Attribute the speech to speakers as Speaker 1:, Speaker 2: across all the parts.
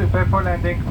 Speaker 1: prepare for landing.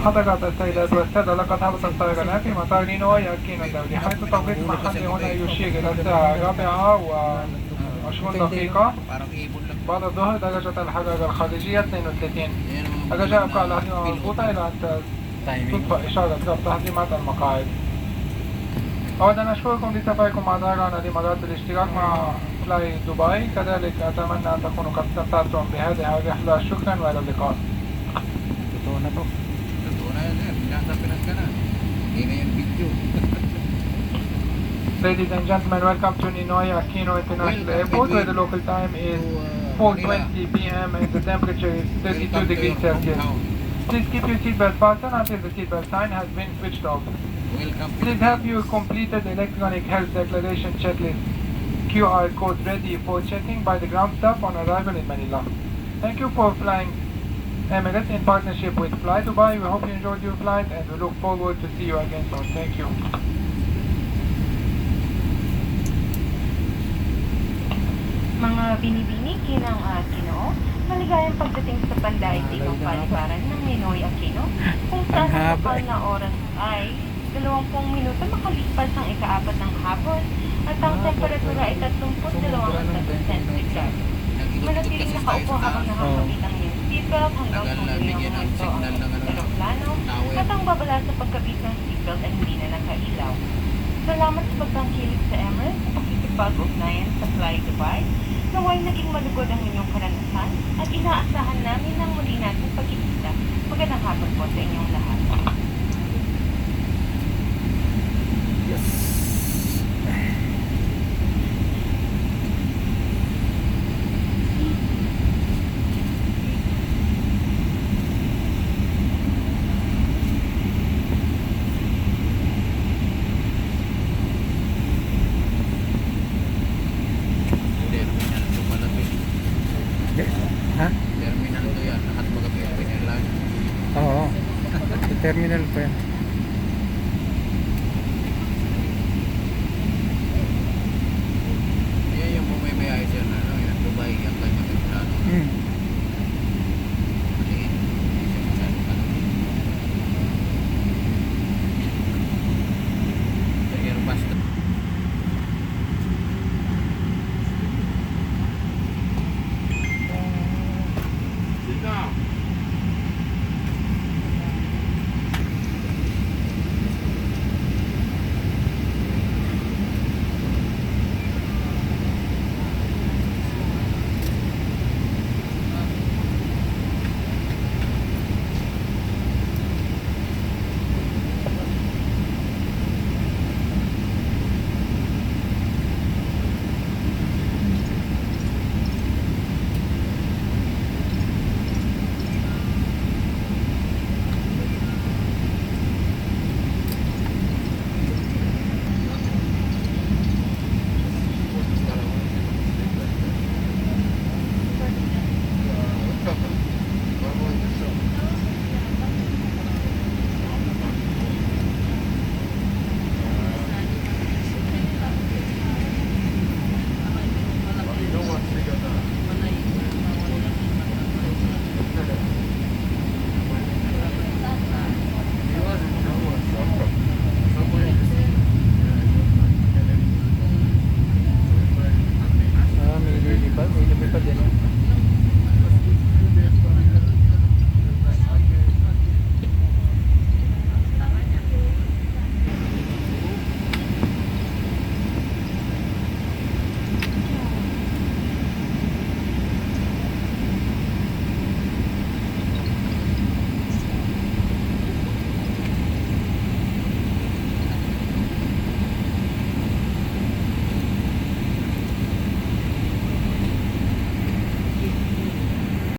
Speaker 1: حضرتك السيدات والسادة لقد هبط الطيران في مطار نينوي الكين الدولي حيث توقيت محلي هنا يشير إلى الساعة 4:20 دقيقة بعد الظهر. درجة الحرارة الخارجية 32. الرجاء إبقاء الأحزمة مربوطة إلى أن تطفأ إشارة ربط تحزيمات المقاعد. أود أن أشكركم لسفركم مع طيران الإمارات بالاشتراك مع فلاي دبي. كذلك أتمنى أن تكونوا قد استمتعتم بهذه الرحلة. شكرا وإلى اللقاء. Ladies and gentlemen, welcome to Ninoy Aquino International Airport, where the local time is 4:20 p.m. and the temperature is 32 degrees Celsius. Please keep your seatbelt fastened until the seatbelt sign has been switched off. Please have your completed electronic health declaration checklist QR code ready for checking by the ground staff on arrival in Manila. Thank you for flying Emirates in partnership with Fly Dubai. We hope you enjoyed your flight and we look forward to see you again soon. Thank you.
Speaker 2: Mga binibini, Ginang Aquino, maligayang pagdating sa pandaigdig ng paliparan ng Ninoy Aquino, kung saan ang lokal na oras ay 20 minuto makalipas ang ika-4 ng hapon at ang temperatura ay 32 centigrade. Manatiling nakaupo habang nakakabit ang iyong seatbelt hanggang tumulong mo ito ang aeroplano at ang babala sa pagkabit ng seatbelt ay hindi na nakailaw. Salamat sa pagtangkilik sa Emirates sa pakikipag-ugnayan sa Fly Dubai. Naway naging malugod ang inyong karanasan at inaasahan namin ng muli natin pagkikita. Magandang hapon po sa inyong lahat.
Speaker 3: Yes.
Speaker 4: Terminal to malapit.
Speaker 3: Ha?
Speaker 4: Terminal to yan. Lahat mga Pilipinas lang.
Speaker 3: Oo. Terminal pa yan.